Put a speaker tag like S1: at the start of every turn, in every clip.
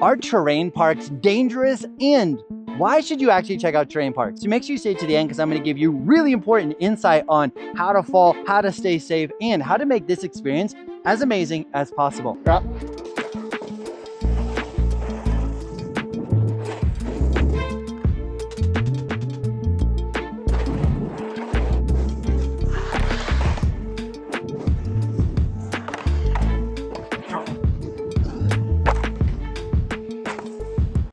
S1: Are terrain parks dangerous, and why should you actually check out terrain parks? So make sure you stay to the end because I'm going to give you really important insight on how to fall, how to stay safe, and how to make this experience as amazing as possible. Drop.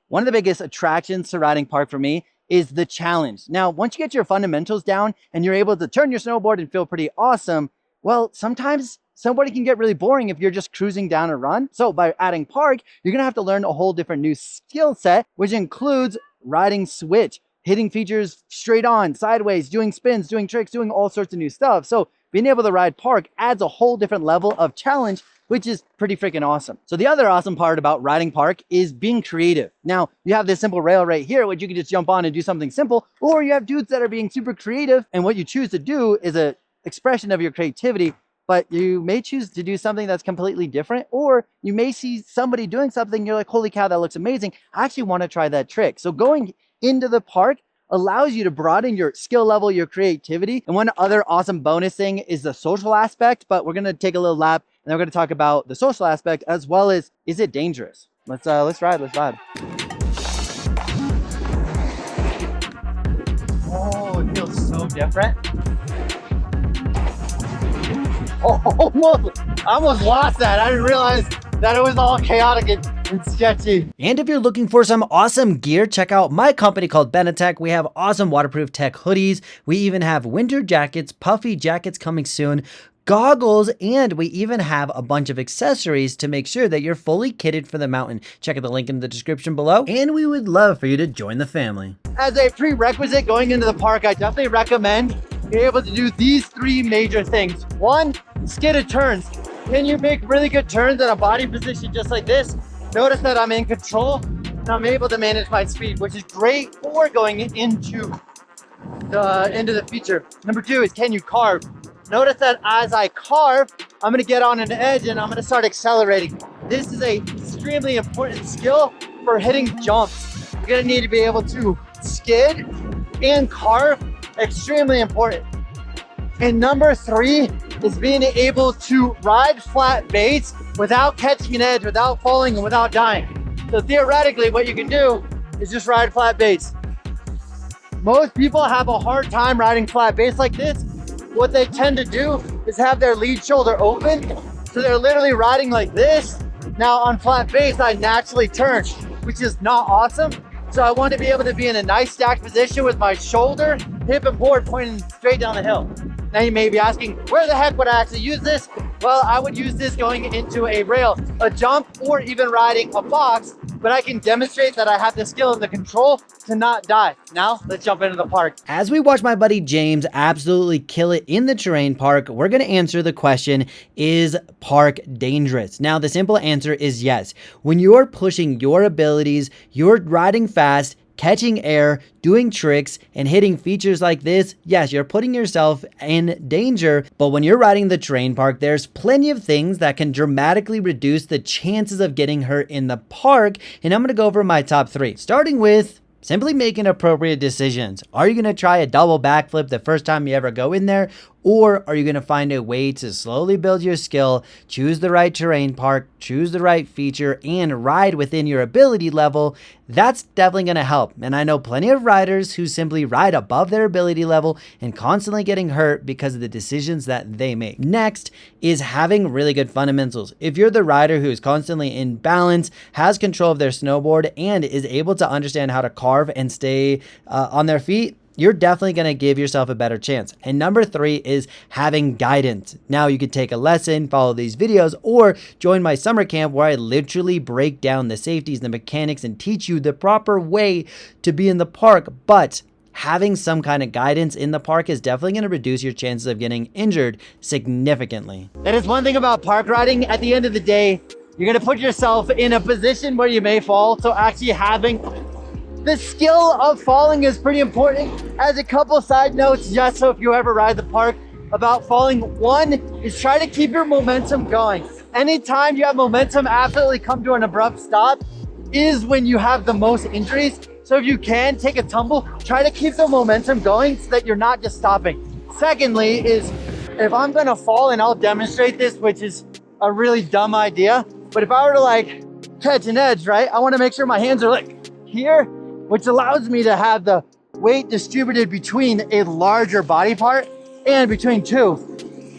S1: One of the biggest attractions to riding park for me is the challenge. Now, once you get your fundamentals down and you're able to turn your snowboard and feel pretty awesome, well, sometimes snowboarding can get really boring if you're just cruising down a run. So by adding park, you're gonna have to learn a whole different new skill set, which includes riding switch, hitting features straight on, sideways, doing spins, doing tricks, doing all sorts of new stuff. So being able to ride park adds a whole different level of challenge, which is pretty freaking awesome. So the other awesome part about riding park is being creative. Now, you have this simple rail right here, which you can just jump on and do something simple, or you have dudes that are being super creative, and what you choose to do is an expression of your creativity, but you may choose to do something that's completely different, or you may see somebody doing something, you're like, holy cow, that looks amazing. I actually want to try that trick. So going into the park allows you to broaden your skill level, your creativity. And one other awesome bonus thing is the social aspect, but we're going to take a little lap and then we're going to talk about the social aspect as well as, is it dangerous? Let's ride. Oh, it feels so different. Oh, I almost lost that. I didn't realize that it was all chaotic and sketchy. And if you're looking for some awesome gear, check out my company called Benetek. We have awesome waterproof tech hoodies. We even have winter jackets, puffy jackets coming soon, goggles, and we even have a bunch of accessories to make sure that you're fully kitted for the mountain. Check out the link in the description below, and we would love for you to join the family. As a prerequisite going into the park, I definitely recommend you're able to do these three major things. One, skidded turns. Can you make really good turns in a body position just like this? Notice that I'm in control and I'm able to manage my speed, which is great for going into the feature. Number two is, can you carve? Notice that as I carve, I'm gonna get on an edge and I'm gonna start accelerating. This is a extremely important skill for hitting jumps. You're gonna need to be able to skid and carve, extremely important. And number three is being able to ride flat base without catching an edge, without falling, and without dying. So theoretically, what you can do is just ride flat base. Most people have a hard time riding flat base like this. What they tend to do is have their lead shoulder open. So they're literally riding like this. Now on flat base, I naturally turn, which is not awesome. So I want to be able to be in a nice stacked position with my shoulder, hip, and board pointing straight down the hill. Now you may be asking, where the heck would I actually use this? Well, I would use this going into a rail, a jump, or even riding a box, but I can demonstrate that I have the skill and the control to not die. Now, let's jump into the park. As we watch my buddy James absolutely kill it in the terrain park, we're gonna answer the question, is park dangerous? Now, the simple answer is yes. When you're pushing your abilities, you're riding fast, catching air, doing tricks, and hitting features like this, yes, you're putting yourself in danger, but when you're riding the terrain park, there's plenty of things that can dramatically reduce the chances of getting hurt in the park, and I'm gonna go over my top three, starting with simply making appropriate decisions. Are you gonna try a double backflip the first time you ever go in there? Or are you going to find a way to slowly build your skill, choose the right terrain park, choose the right feature, and ride within your ability level? That's definitely going to help. And I know plenty of riders who simply ride above their ability level and constantly getting hurt because of the decisions that they make. Next is having really good fundamentals. If you're the rider who is constantly in balance, has control of their snowboard, and is able to understand how to carve and stay on their feet, you're definitely going to give yourself a better chance. And number three is having guidance. Now you could take a lesson, follow these videos, or join my summer camp where I literally break down the safeties, the mechanics, and teach you the proper way to be in the park. But having some kind of guidance in the park is definitely going to reduce your chances of getting injured significantly. That is one thing about park riding. At the end of the day, you're going to put yourself in a position where you may fall. So actually having the skill of falling is pretty important. As a couple side notes, just so if you ever ride the park about falling, one is try to keep your momentum going. Anytime you have momentum absolutely come to an abrupt stop, is when you have the most injuries. So if you can take a tumble, try to keep the momentum going so that you're not just stopping. Secondly is if I'm gonna fall, and I'll demonstrate this, which is a really dumb idea, but if I were to like catch an edge, right? I wanna make sure my hands are like here, which allows me to have the weight distributed between a larger body part and between two.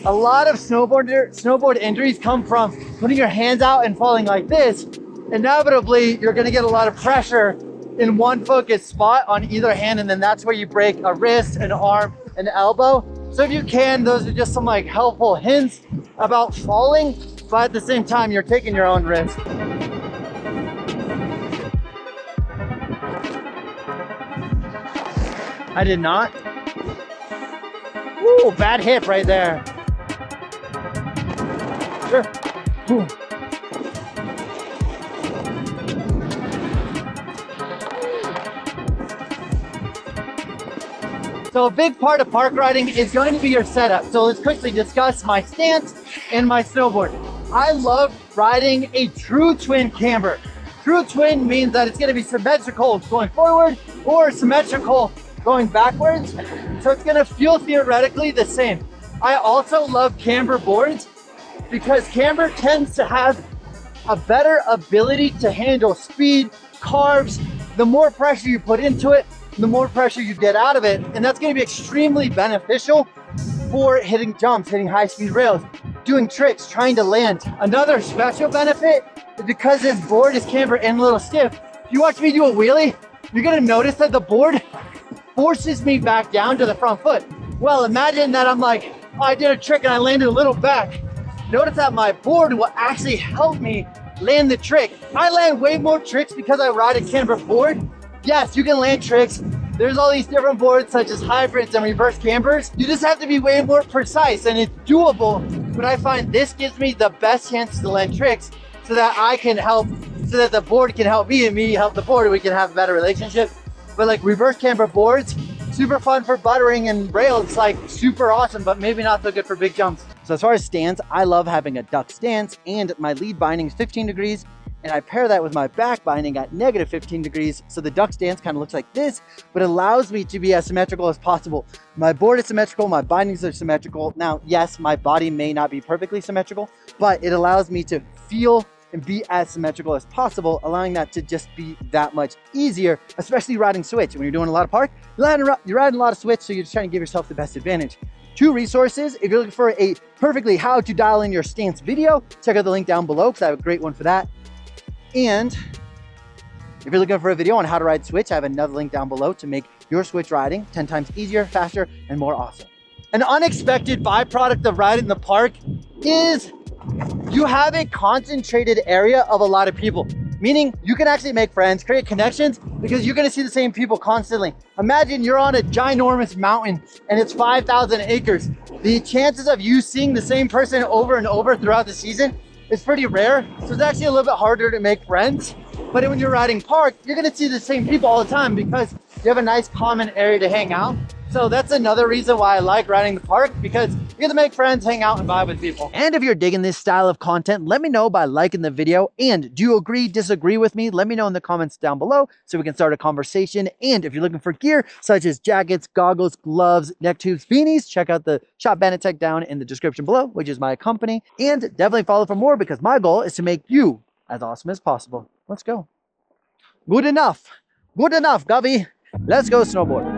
S1: A lot of snowboard injuries come from putting your hands out and falling like this. Inevitably, you're gonna get a lot of pressure in one focused spot on either hand, and then that's where you break a wrist, an arm, an elbow. So if you can, those are just some like helpful hints about falling, but at the same time, you're taking your own risk. I did not. Ooh, bad hip right there. Sure. Ooh. So a big part of park riding is going to be your setup. So let's quickly discuss my stance and my snowboard. I love riding a true twin camber. True twin means that it's going to be symmetrical going forward or symmetrical going backwards. So it's going to feel theoretically the same. I also love camber boards because camber tends to have a better ability to handle speed, carves. The more pressure you put into it, the more pressure you get out of it. And that's gonna be extremely beneficial for hitting jumps, hitting high speed rails, doing tricks, trying to land. Another special benefit is because this board is camber and a little stiff, if you watch me do a wheelie, you're gonna notice that the board forces me back down to the front foot. Well, imagine that I'm like, oh, I did a trick and I landed a little back. Notice that my board will actually help me land the trick. I land way more tricks because I ride a camber board. Yes, you can land tricks. There's all these different boards such as hybrids and reverse cambers. You just have to be way more precise and it's doable. But I find this gives me the best chance to land tricks so that I can help, so that the board can help me and me help the board and we can have a better relationship. But like reverse camber boards, super fun for buttering and rails. It's like super awesome, but maybe not so good for big jumps. So as far as stance, I love having a duck stance and my lead binding is 15 degrees. And I pair that with my back binding at negative 15 degrees. So the duck stance kind of looks like this, but allows me to be as symmetrical as possible. My board is symmetrical, my bindings are symmetrical. Now, yes, my body may not be perfectly symmetrical, but it allows me to feel and be as symmetrical as possible, allowing that to just be that much easier, especially riding switch. When you're doing a lot of park, you're riding a lot of switch, so you're just trying to give yourself the best advantage. 2 resources, if you're looking for a perfectly how to dial in your stance video, check out the link down below because I have a great one for that. And if you're looking for a video on how to ride switch, I have another link down below to make your switch riding 10 times easier, faster, and more awesome. An unexpected byproduct of riding the park is you have a concentrated area of a lot of people, meaning you can actually make friends, create connections, because you're gonna see the same people constantly. Imagine you're on a ginormous mountain and it's 5,000 acres. The chances of you seeing the same person over and over throughout the season is pretty rare. So it's actually a little bit harder to make friends. But when you're riding park, you're gonna see the same people all the time because you have a nice common area to hang out. So that's another reason why I like riding the park, because you get to make friends, hang out, and vibe with people. And if you're digging this style of content, let me know by liking the video. And do you agree, disagree with me? Let me know in the comments down below so we can start a conversation. And if you're looking for gear such as jackets, goggles, gloves, neck tubes, beanies, check out the shop Benetek down in the description below, which is my company. And definitely follow for more because my goal is to make you as awesome as possible. Let's go. Good enough, Gubby. Let's go snowboard.